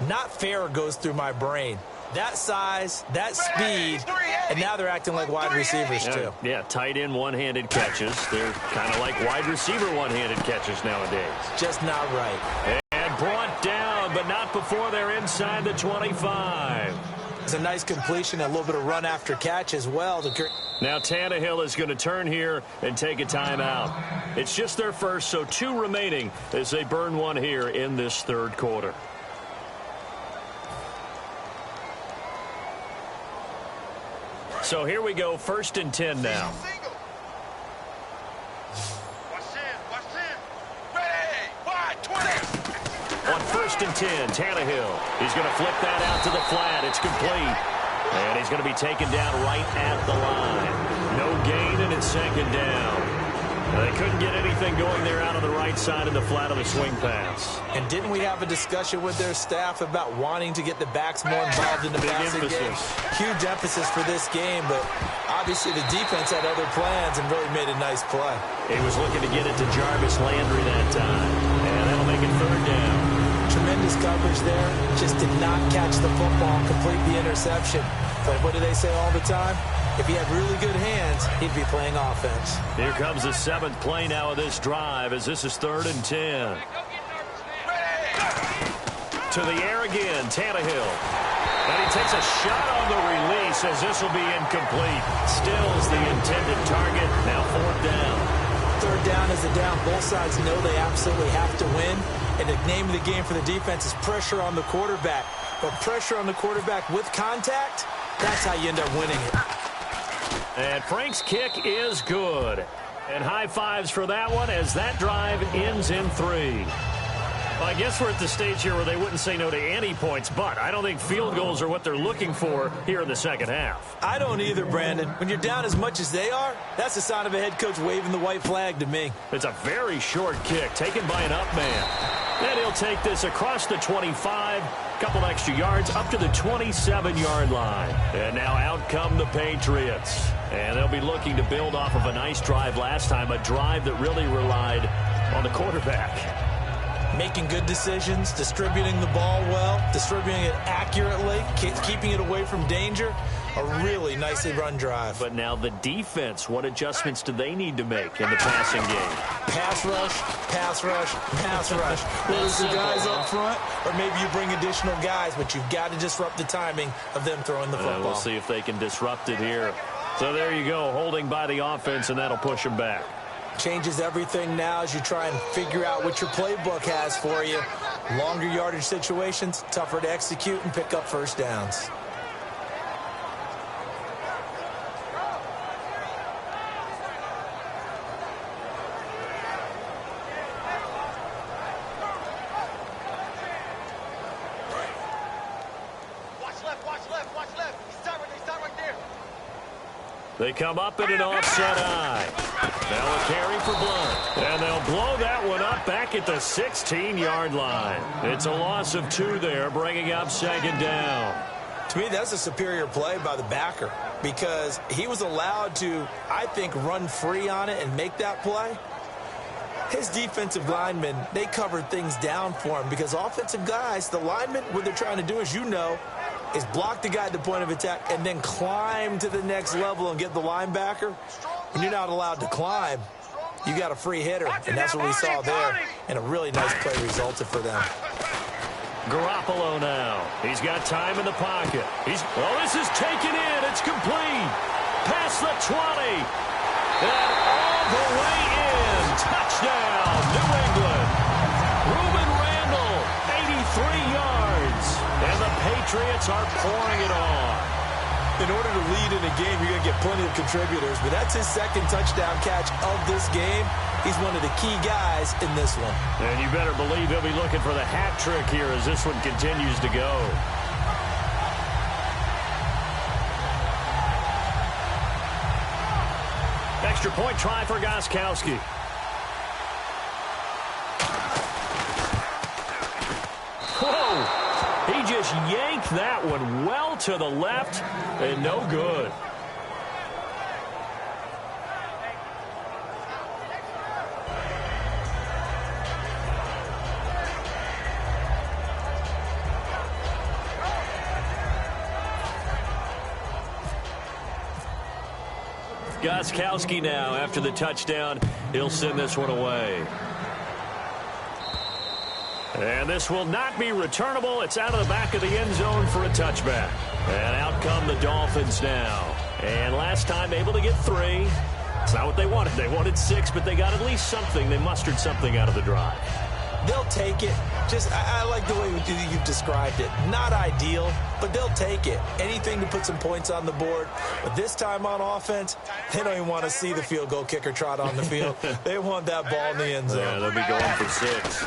Not fair goes through my brain. That size, that speed, and now they're acting like wide receivers, too. Yeah, tight end one-handed catches. They're kind of like wide receiver one-handed catches nowadays. Just not right. And brought down, but not before they're inside the 25. It's a nice completion, a little bit of run after catch as well. Now Tannehill is going to turn here and take a timeout. It's just their first, so 2 remaining as they burn one here in this 3rd quarter. So here we go, 1st and 10 now. On 1st and 10, Tannehill. He's going to flip that out to the flat. It's complete. And he's going to be taken down right at the line. No gain, and it's 2nd down. They couldn't get anything going there out on the right side of the flat of the swing pass. And didn't we have a discussion with their staff about wanting to get the backs more involved in the passing game? Huge emphasis for this game, but obviously the defense had other plans and really made a nice play. He was looking to get it to Jarvis Landry that time. And that'll make it 3rd down. Tremendous coverage there. Just did not catch the football, complete the interception. But what do they say all the time? If he had really good hands, he'd be playing offense. Here comes the 7th play now of this drive as this is 3rd and 10. To the air again, Tannehill. And he takes a shot on the release as this will be incomplete. Stills the intended target. Now 4th down. 3rd down is a down. Both sides know they absolutely have to win. And the name of the game for the defense is pressure on the quarterback. But pressure on the quarterback with contact, that's how you end up winning it. And Frank's kick is good. And high fives for that one as that drive ends in 3. Well, I guess we're at the stage here where they wouldn't say no to any points, but I don't think field goals are what they're looking for here in the 2nd half. I don't either, Brandon. When you're down as much as they are, that's a sign of a head coach waving the white flag to me. It's a very short kick taken by an up man. And he'll take this across the 25, couple extra yards up to the 27-yard line. And now out come the Patriots. And they'll be looking to build off of a nice drive last time, a drive that really relied on the quarterback. Making good decisions, distributing the ball well, distributing it accurately, keeping it away from danger. A really nicely run drive. But now the defense, what adjustments do they need to make in the passing game? Pass rush, pass rush, pass rush. Whether it's the guys up front or maybe you bring additional guys, but you've got to disrupt the timing of them throwing the football. We'll see if they can disrupt it here. So there you go, holding by the offense, and that'll push them back. Changes everything now as you try and figure out what your playbook has for you. Longer yardage situations, tougher to execute and pick up 1st downs. They come up in an offset eye. Now a carry for Blunt. And they'll blow that one up back at the 16-yard line. It's a loss of 2 there, bringing up second down. To me, that's a superior play by the backer because he was allowed to, I think, run free on it and make that play. His defensive linemen, they covered things down for him because offensive guys, the linemen, what they're trying to do, as you know, is block the guy at the point of attack and then climb to the next level and get the linebacker. When you're not allowed to climb, you got a free hitter, and that's what we saw there. And a really nice play resulted for them. Garoppolo now. He's got time in the pocket. This is taken in. It's complete. Past the 20. And all the way in. Touchdown, New England. Reuben Randall, 83 yards. And the Patriots are pouring it on. In order to lead in a game, you're going to get plenty of contributors, but that's his second touchdown catch of this game. He's one of the key guys in this one. And you better believe he'll be looking for the hat trick here as this one continues to go. Extra point try for Gostkowski. Whoa! He just yanked that one well to the left and no good. Gostkowski now after the touchdown. He'll send this one away. And this will not be returnable. It's out of the back of the end zone for a touchback. And out come the Dolphins now. And last time able to get 3. It's not what they wanted. They wanted 6, but they got at least something. They mustered something out of the drive. They'll take it. I like the way you've described it. Not ideal, but they'll take it. Anything to put some points on the board. But this time on offense, they don't even want to see the field goal kicker trot on the field. They want that ball in the end zone. Yeah, they'll be going for 6.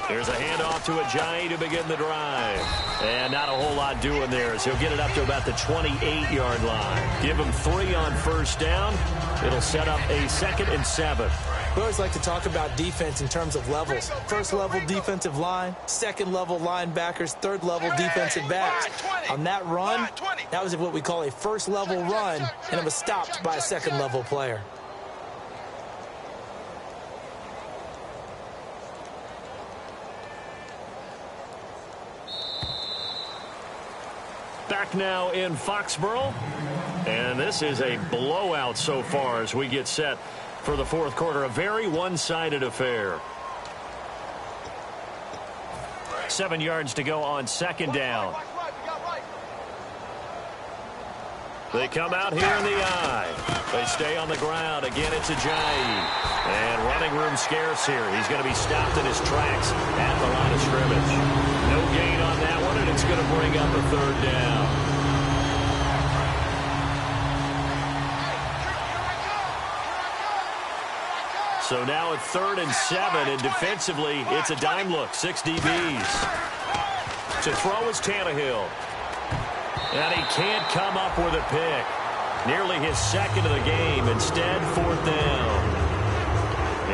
There's a handoff to Ajayi to begin the drive. And not a whole lot doing there as he'll get it up to about the 28-yard line. Give him 3 on first down. It'll set up a 2nd and 7. We always like to talk about defense in terms of levels. First level defensive line, second level linebackers, third level defensive backs. On that run, that was what we call a first level run, and it was stopped by a second level player. Back now in Foxborough. And this is a blowout so far as we get set for the fourth quarter. A very one-sided affair. 7 yards to go on second down. They come out here in the eye. They stay on the ground. Again, it's Ajayi. And running room scarce here. He's going to be stopped in his tracks at the line of scrimmage. No gain on that one, and it's going to bring up a 3rd down. So now at 3rd and 7, and defensively, it's a dime look. 6 DBs. To throw is Tannehill. And he can't come up with a pick. Nearly his 2nd of the game. Instead, 4th down.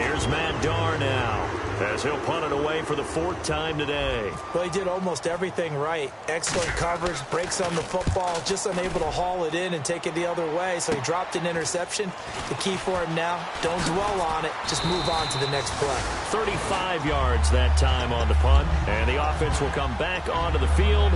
Here's Matt Darr now as he'll punt it away for the 4th time today. Well, he did almost everything right. Excellent coverage, breaks on the football, just unable to haul it in and take it the other way, so he dropped an interception. The key for him now, don't dwell on it, just move on to the next play. 35 yards that time on the punt, and the offense will come back onto the field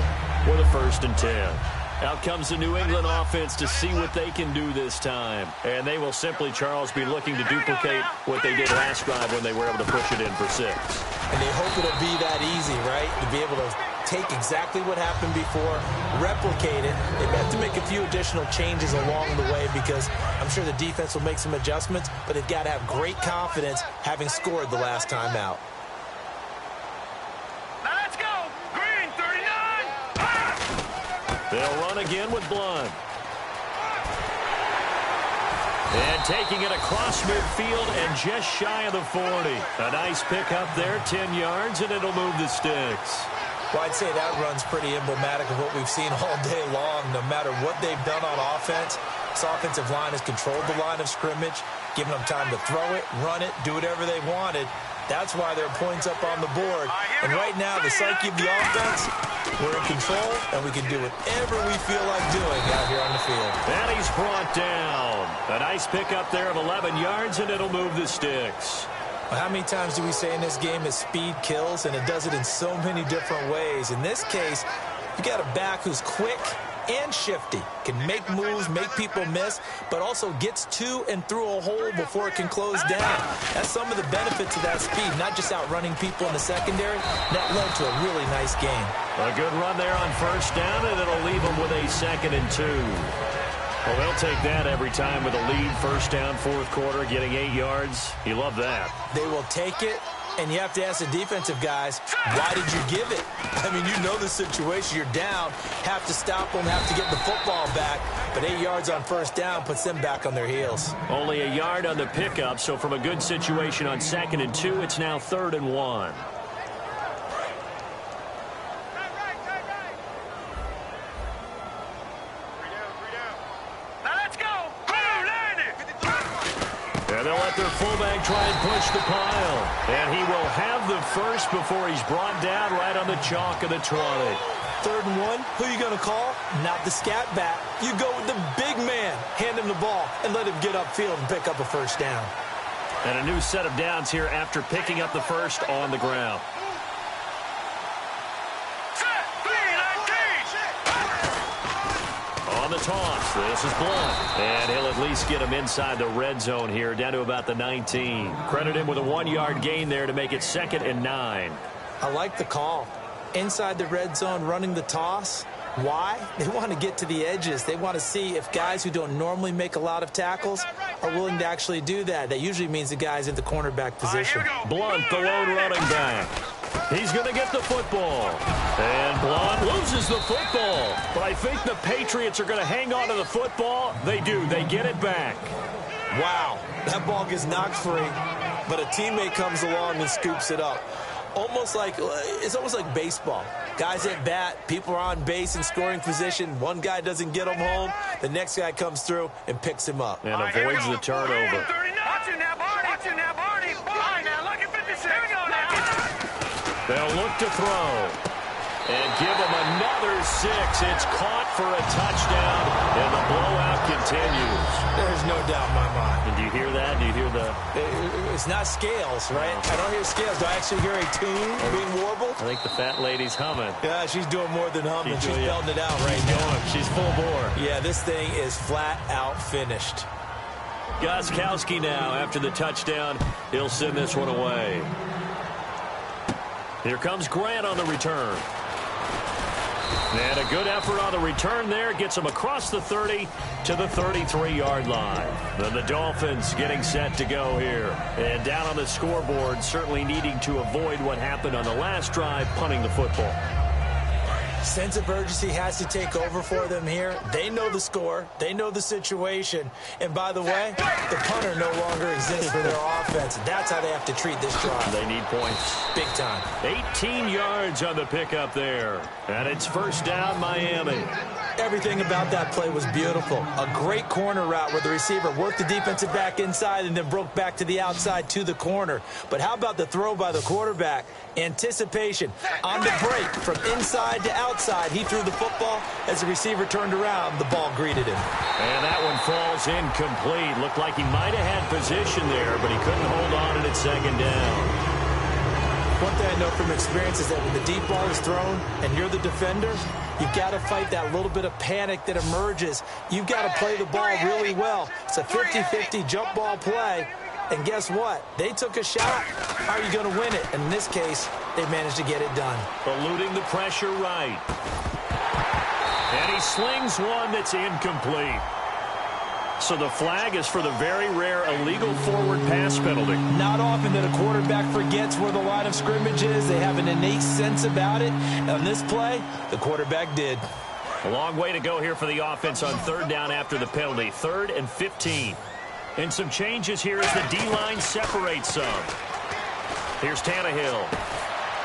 with a 1st and 10. Out comes the New England offense to see what they can do this time. And they will simply, Charles, be looking to duplicate what they did last drive when they were able to push it in for 6. And they hope it'll be that easy, right? To be able to take exactly what happened before, replicate it. They have to make a few additional changes along the way because I'm sure the defense will make some adjustments, but they've got to have great confidence having scored the last time out. They'll run again with Blunt. And taking it across midfield and just shy of the 40. A nice pickup there, 10 yards, and it'll move the sticks. Well, I'd say that run's pretty emblematic of what we've seen all day long. No matter what they've done on offense, This offensive line has controlled the line of scrimmage, giving them time to throw it, run it, do whatever they wanted. That's why there are points up on the board. And right now, the psyche of the offense, we're in control, and we can do whatever we feel like doing out here on the field. And he's brought down. A nice pickup there of 11 yards, and it'll move the sticks. Well, how many times do we say in this game that speed kills, and it does it in so many different ways? In this case, you got a back who's quick and shifty, can make moves, make people miss, but also gets to and through a hole before it can close down. That's some of the benefits of that speed, not just outrunning people in the secondary. That led to a really nice game. A good run there on first down, and it'll leave them with a 2nd and 2. Well, they'll take that every time with a lead, first down, fourth quarter, getting 8 yards. You love that. They will take it, and you have to ask the defensive guys, why did you give it? I mean, you know the situation. You're down, have to stop them, have to get the football back, but 8 yards on first down puts them back on their heels. Only a yard on the pickup, so from a good situation on 2nd and 2, it's now 3rd and 1. They'll let their fullback try and push the pile. And he will have the first before he's brought down right on the chalk of the 20. 3rd and 1, who are you going to call? Not the scat back. You go with the big man. Hand him the ball and let him get upfield and pick up a first down. And a new set of downs here after picking up the first on the ground. On the toss, this is Blunt. And he'll at least get him inside the red zone here, down to about the 19. Credit him with a 1-yard gain there to make it 2nd and 9. I like the call. Inside the red zone, running the toss. Why? They want to get to the edges. They want to see if guys who don't normally make a lot of tackles are willing to actually do that. That usually means the guy's in the cornerback position. Blunt, the lone running back. He's going to get the football. And Blunt loses the football. But I think the Patriots are going to hang on to the football. They do. They get it back. Wow. That ball gets knocked free, but a teammate comes along and scoops it up. It's almost like baseball. Guys at bat, people are on base in scoring position. One guy doesn't get him home. The next guy comes through and picks him up. And avoids the turnover. Watch him now, Barney. Watch him now, Barney. Barney now, look at 56. Here we go now. They'll look to throw. And give him another 6. It's caught for a touchdown, and the blowout continues. There's no doubt in my mind. And do you hear that? Do you hear the... It's not scales, right? I don't hear scales. Do I actually hear a tune being warbled? I think the fat lady's humming. Yeah, she's doing more than humming. She's belting it out right now. She's full bore. Yeah, this thing is flat out finished. Gostkowski now, after the touchdown, he'll send this one away. Here comes Grant on the return. And a good effort on the return there. Gets him across the 30 to the 33-yard line. Then the Dolphins getting set to go here. And down on the scoreboard, certainly needing to avoid what happened on the last drive, punting the football. Sense of urgency has to take over for them here. They know the score. They know the situation. And by the way, the punter no longer exists for their offense. That's how they have to treat this drive. They need points. Big time. 18 yards on the pickup there. And it's first down, Miami. Everything about that play was beautiful. A great corner route where the receiver worked the defensive back inside and then broke back to the outside to the corner. But how about the throw by the quarterback? Anticipation on the break from inside to outside. He threw the football. As the receiver turned around, the ball greeted him. And that one falls incomplete. Looked like he might have had position there, but he couldn't hold on, and it's 2nd down. One thing I know from experience is that when the deep ball is thrown and you're the defender, you've got to fight that little bit of panic that emerges. You've got to play the ball really well. It's a 50-50 jump ball play. And guess what? They took a shot. How are you going to win it? And in this case, they managed to get it done. Eluding the pressure right. And he slings one that's incomplete. So the flag is for the very rare illegal forward pass penalty. Not often that a quarterback forgets where the line of scrimmage is. They have an innate sense about it. On this play, the quarterback did. A long way to go here for the offense on 3rd down after the penalty. 3rd and 15. And some changes here as the D-line separates some. Here's Tannehill.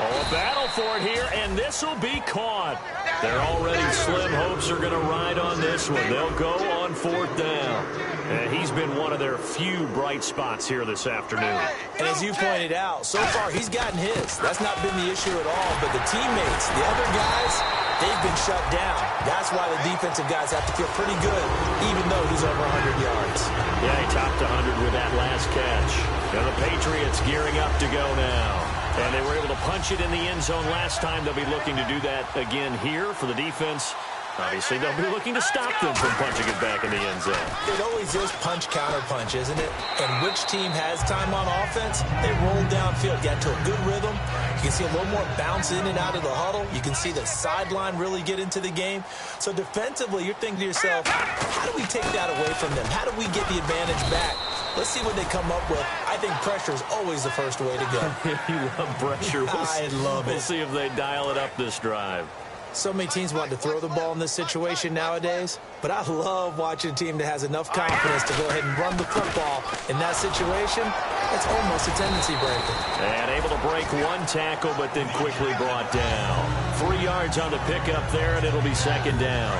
Oh, a battle for it here, and this will be caught. Their already slim hopes are going to ride on this one. They'll go on 4th down. And he's been one of their few bright spots here this afternoon. And as you pointed out, so far he's gotten his. That's not been the issue at all. But the teammates, the other guys, they've been shut down. That's why the defensive guys have to feel pretty good, even though he's over 100 yards. Yeah, he topped 100 with that last catch. Now the Patriots gearing up to go now. And they were able to punch it in the end zone last time. They'll be looking to do that again here for the defense. Obviously, they'll be looking to stop them from punching it back in the end zone. It always is punch-counter-punch, isn't it? And which team has time on offense? They roll downfield, get to a good rhythm. You can see a little more bounce in and out of the huddle. You can see the sideline really get into the game. So defensively, you're thinking to yourself, how do we take that away from them? How do we get the advantage back? Let's see what they come up with. I think pressure is always the first way to go. You love pressure. I love it. We'll see if they dial it up this drive. So many teams want to throw the ball in this situation nowadays, but I love watching a team that has enough confidence to go ahead and run the football. In that situation, it's almost a tendency breaker. And able to break one tackle, but then quickly brought down. 3 yards on the pickup there, and it'll be 2nd down.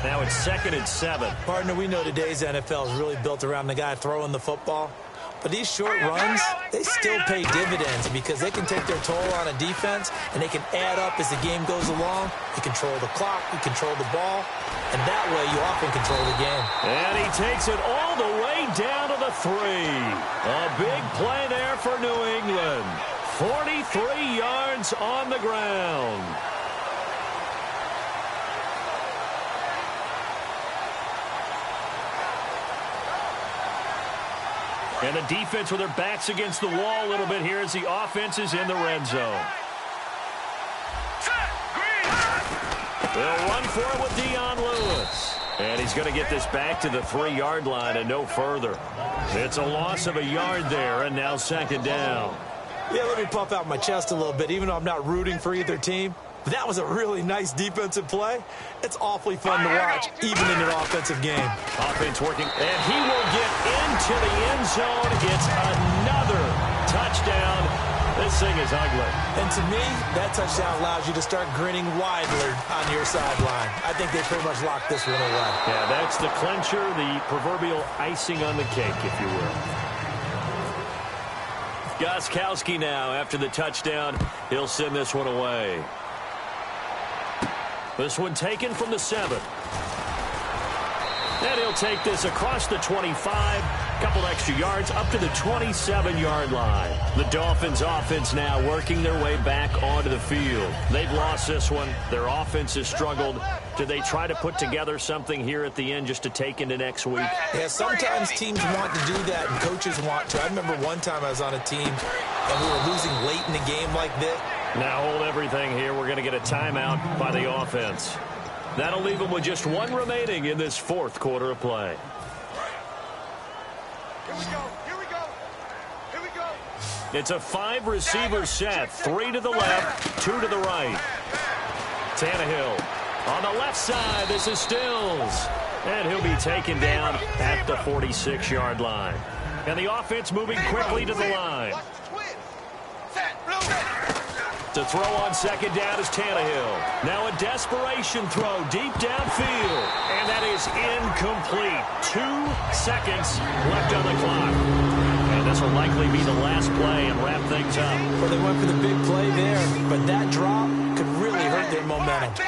Now it's 2nd and 7. Partner, we know today's NFL is really built around the guy throwing the football. But these short runs, they still pay dividends because they can take their toll on a defense, and they can add up as the game goes along. You control the clock, you control the ball, and that way you often control the game. And he takes it all the way down to the 3. A big play there for New England. 43 yards on the ground. And the defense with their backs against the wall a little bit here as the offense is in the red zone. They'll run for it with Dion Lewis. And he's going to get this back to the 3-yard line and no further. It's a loss of a yard there, and now 2nd down. Yeah, let me puff out my chest a little bit, even though I'm not rooting for either team. That was a really nice defensive play. It's awfully fun to watch, even in an offensive game. Offense working, and he will get into the end zone. It's another touchdown. This thing is ugly. And to me, that touchdown allows you to start grinning wider on your sideline. I think they pretty much locked this one away. Yeah, that's the clincher, the proverbial icing on the cake, if you will. Gostkowski now, after the touchdown, he'll send this one away. This one taken from the 7. And he'll take this across the 25, couple extra yards, up to the 27-yard line. The Dolphins' offense now working their way back onto the field. They've lost this one. Their offense has struggled. Do they try to put together something here at the end just to take into next week? Yeah, sometimes teams want to do that, and coaches want to. I remember one time I was on a team, and we were losing late in the game like this. Now hold everything here. We're going to get a timeout by the offense. That'll leave them with just 1 remaining in this 4th quarter of play. Here we go. Here we go. Here we go. It's a 5-receiver set. 3 to the left, 2 to the right. Tannehill on the left side. This is Stills. And he'll be taken down at the 46-yard line. And the offense moving quickly to the line. To throw on 2nd down is Tannehill. Now a desperation throw deep downfield. And that is incomplete. 2 seconds left on the clock. And this will likely be the last play and wrap things up. Well, they went for the big play there, but that drop could really hurt their momentum.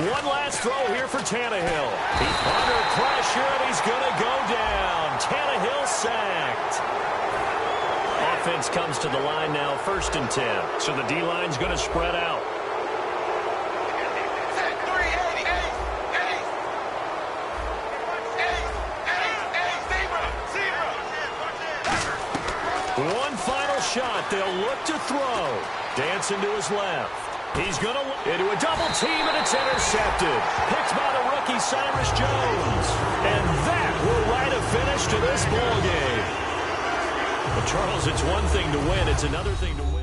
One last throw here for Tannehill. He's under pressure, and he's going to go down. Tannehill sacked. Offense comes to the line now, 1st and 10. So the D-line's going to spread out. One final shot. They'll look to throw. Dancing to his left. He's going to into a double team, and it's intercepted. Picked by the rookie Cyrus Jones. And that will write a finish to this ball game. Well, Charles, it's one thing to win. It's another thing to win.